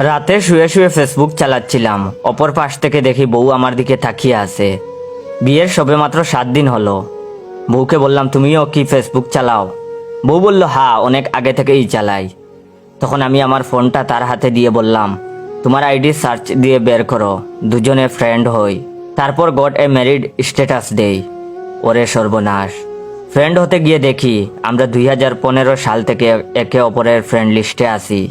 রাতে শুয়ে শুয়ে ফেসবুক চালাচ্ছিলাম, অপর পাশ থেকে দেখি বউ আমার দিকে তাকিয়ে আছে। বিয়ের সবেমাত্র 7 দিন হলো। বউকে বললাম, তুমিও কি ফেসবুক চালাও? বউ বলল, হ্যাঁ, অনেক আগে থেকেই চালাই। তখন আমি আমার ফোনটা তার হাতে দিয়ে বললাম, তোমার আইডি সার্চ দিয়ে বের করো, দুজনে ফ্রেন্ড হই, তারপর গট এ ম্যারিড স্ট্যাটাস দেই। ওরে সর্বনাশ! ফ্রেন্ড হতে গিয়ে দেখি আমরা 2015 সাল থেকে একে অপরের ফ্রেন্ড লিস্টে আছি।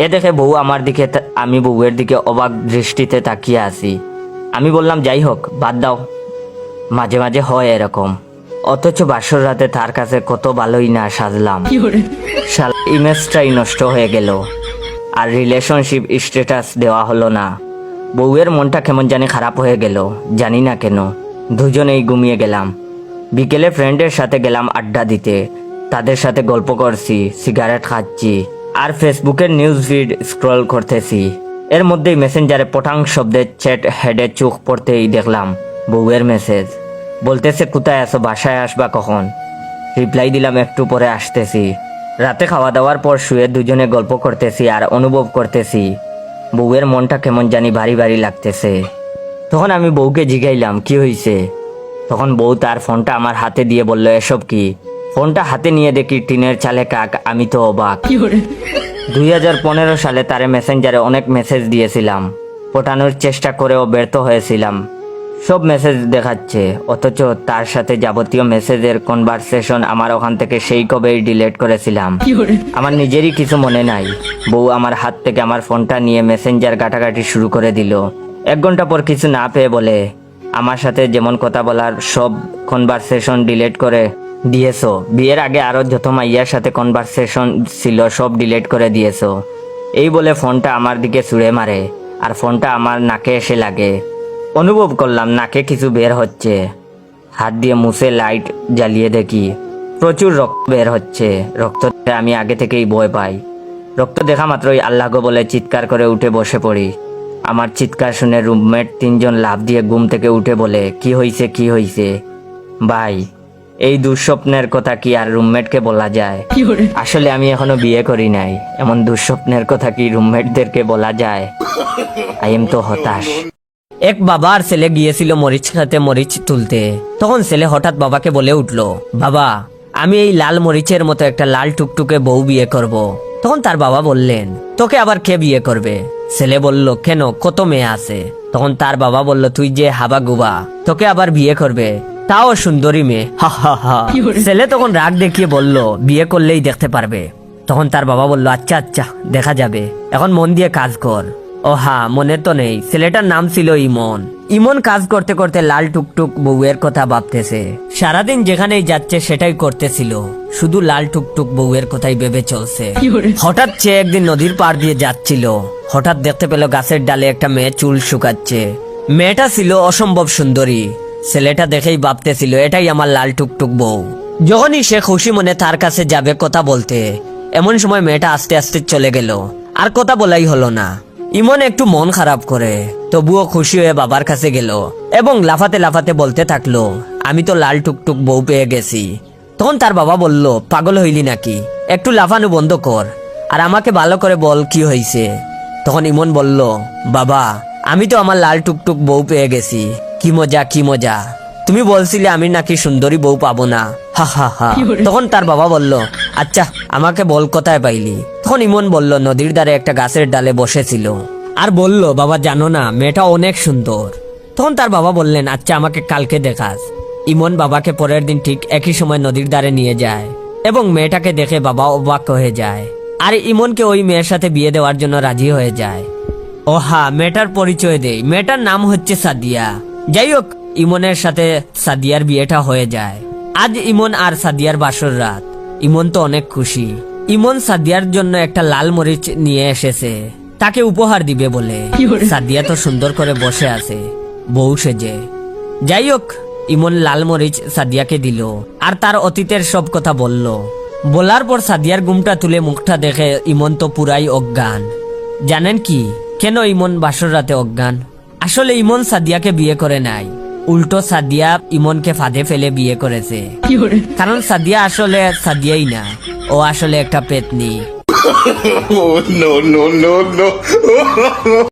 এ দেখে বউ আমার দিকে, আমি বউয়ের দিকে অবাক দৃষ্টিতে তাকিয়ে আছি। আমি বললাম, যাই হোক, বাদ দাও, মাঝে মাঝে হয় এরকম। অথচ বাসর রাতে তার কাছে কত ভালোই না সাজলাম, ইমেজটাই নষ্ট হয়ে গেল, আর রিলেশনশিপ স্ট্যাটাস দেওয়া হলো না। বউয়ের মনটা কেমন জানি খারাপ হয়ে গেল, জানি না কেন। দুজনেই ঘুমিয়ে গেলাম। বিকেলে ফ্রেন্ডের সাথে গেলাম আড্ডা দিতে। তাদের সাথে গল্প করছি, সিগারেট খাচ্ছি, আর ফেসবুকের নিউজ ফিড স্ক্রল করতেছি। এর মধ্যেই মেসেঞ্জারে পটাং শব্দের চ্যাট হেডে চোখ পড়তেই দেখলাম বউয়ের মেসেজ। বলতেছে, কোথায় আছো, বাসায় আসবা কখন? রিপ্লাই দিলাম, একটু পরে আসতেছি। রাতে খাওয়া দাওয়ার পর শুয়ে দুজনে গল্প করতেছি আর অনুভব করতেছি বউয়ের মনটা কেমন জানি ভারী ভারী লাগতেছে। তখন আমি বউকে জিগাইলাম, কি হয়েছে? তখন বউ তার ফোনটা আমার হাতে দিয়ে বলল, এসব কি? ফোনটা হাতে নিয়ে দেখি টিনের চালে কাক। আমি তো অবাক। 2015 সালে তারে মেসেঞ্জারে অনেক মেসেজ দিয়েছিলাম, পটানোর চেষ্টা করেও ব্যর্থ হয়েছিলাম। সব মেসেজ দেখাচ্ছে, অথচ তার সাথে যাবতীয় মেসেজের কনভারসেশন আমার ওখান থেকে সেই কবেই ডিলিট করেছিলাম। আমার নিজেরই কিছু মনে নাই। বউ আমার হাত থেকে আমার ফোনটা নিয়ে মেসেঞ্জার ঘাটাঘাটি শুরু করে দিল। 1 ঘন্টা পর কিছু না পেয়ে বলে, আমার সাথে যেমন কথা বলার সব কনভারসেশন ডিলিট করে দিয়েছো, বিয়ের আগে আরো যত মাইয়ার সাথে কনভারসেশন ছিল সব ডিলিট করে দিয়েছো। এই বলে ফোনটা আমার দিকে ছুঁড়ে মারে, আর ফোনটা আমার নাকে এসে লাগে। অনুভব করলাম নাকে কিছু বের হচ্ছে। হাত দিয়ে মুছে লাইট জ্বালিয়ে দেখি প্রচুর রক্ত বের হচ্ছে। রক্ত আমি আগে থেকেই ভয় পাই। রক্ত দেখা মাত্রই আল্লাহ গো বলে চিৎকার করে উঠে বসে পড়ি। আমার চিৎকার শুনে রুমমেট 3 জন লাফ দিয়ে ঘুম থেকে উঠে বলে, কি হইছে কি হইছে? ভাই, এই দুঃস্বপ্নের কথা কি আর রুমমেটকে বলা যায়? আসলে আমি এখনো বিয়ে করি নাই, এমন দুঃস্বপ্নের কথা কি রুমমেটদেরকে বলা যায়? আই এম তো হতাশ। এক বাবা আর ছেলে গিয়েছিল মরিচ খেতে মরিচ তুলতে। তখন ছেলে হঠাৎ বাবাকে বলে উঠলো, বাবা, আমি এই লাল মরিচের মতো একটা লাল টুকটুকে বউ বিয়ে করব। তখন তার বাবা বললেন, তোকে আবার কে বিয়ে করবে? ছেলে বলল, কেন, কত মেয়ে আছে। তখন তার বাবা বলল, তুই যে হাবা গুবা, তোকে আবার বিয়ে করবে, তাও সুন্দরী মেয়ে। হা হা হা। ছেলে তখন রাগ দেখিয়ে বলল, বিয়ে করলেই দেখতে পারবে। তখন তার বাবা বলল, আচ্ছা আচ্ছা, দেখা যাবে, এখন মন দিয়ে কাজ কর। ও হ্যাঁ, মনে তো নেই, ছেলেটার নাম ছিল ইমন। ইমন কাজ করতে করতে লাল টুকটুক বউয়ের কথা ভাবতেছে। সারাদিন যেখানেই যাচ্ছে সেটাই করতেছিল, শুধু লাল টুকটুক বউয়ের কথাই ভেবে চলছে। হঠাৎ সে একদিন নদীর পাড় দিয়ে যাচ্ছিল। হঠাৎ দেখতে পেল গাছের ডালে একটা মেয়ে চুল শুকাচ্ছে। মেয়েটা ছিল অসম্ভব সুন্দরী। ছেলেটা দেখেই ভাবতেছিল, এটাই আমার লাল টুকটুক বউ। যখনই সে খুশি মনে তার কাছে যাবে কথা বলতে, এমন সময় মেয়েটা আস্তে আস্তে চলে গেল, আর কথা বলাই হলো না। ইমন একটু মন খারাপ করে, তবুও খুশি হয়ে বাবার কাছে গেল এবং লাফাতে লাফাতে বলতে থাকলো, আমি তো লাল টুকটুক বউ পেয়ে গেছি। তখন তার বাবা বলল, পাগল হইলি নাকি? একটু লাফানো বন্ধ কর, আর আমাকে ভালো করে বল কি হয়েছে। তখন ইমন বলল, বাবা, আমি তো আমার লাল টুকটুক বউ পেয়ে গেছি। কি মজা কি মজা, তুমি বলছিলে আমি নাকি সুন্দরী বউ পাবো না। হা হা হা। তখন তার বাবা বলল, আচ্ছা আমাকে বল কোথায় পাইলি। তখন ইমন বলল, নদীর ধারে একটা গাছের ডালে বসেছিল, আর বলল, বাবা জানো না, মেয়েটা অনেক সুন্দর। তখন তার বাবা বললেন, আচ্ছা আমাকে কালকে দেখাস। ইমন বাবাকে পরের দিন ঠিক একই সময় নদীর ধারে নিয়ে যায় এবং মেয়েটাকে দেখে বাবা অবাক হয়ে যায়, আর ইমনকে ওই মেয়ের সাথে বিয়ে দেওয়ার জন্য রাজি হয়ে যায়। ও হ্যাঁ, মেয়েটার পরিচয় দেই, মেয়েটার নাম হচ্ছে সাদিয়া। যাই হোক, ইমনের সাথে সাদিয়ার বিয়েটা হয়ে যায়। আজ ইমন আর সাদিয়ার বাসর রাত। ইমন তো অনেক খুশি। ইমন সাদিয়ার জন্য একটা লাল মরিচ নিয়ে এসেছে, তাকে উপহার দিবে বলে। সাদিয়া তো সুন্দর করে বসে আছে বউ সেজে। যাই হোক, ইমন লাল মরিচ সাদিয়াকে দিল আর তার অতীতের সব কথা বলল। বলার পর সাদিয়ার ঘুমটা তুলে মুখটা দেখে ইমন তো পুরাই অজ্ঞান। জানেন কি, কেন ইমন বাসর রাতে অজ্ঞান? আসলে ইমন সাদিয়াকে বিয়ে করে নাই, উল্টো সাদিয়া ইমনকে ফাঁদে ফেলে বিয়ে করেছে। কারণ সাদিয়া আসলে সাদিয়াই না, ও আসলে একটা পেতনি। Oh, no, no, no, no.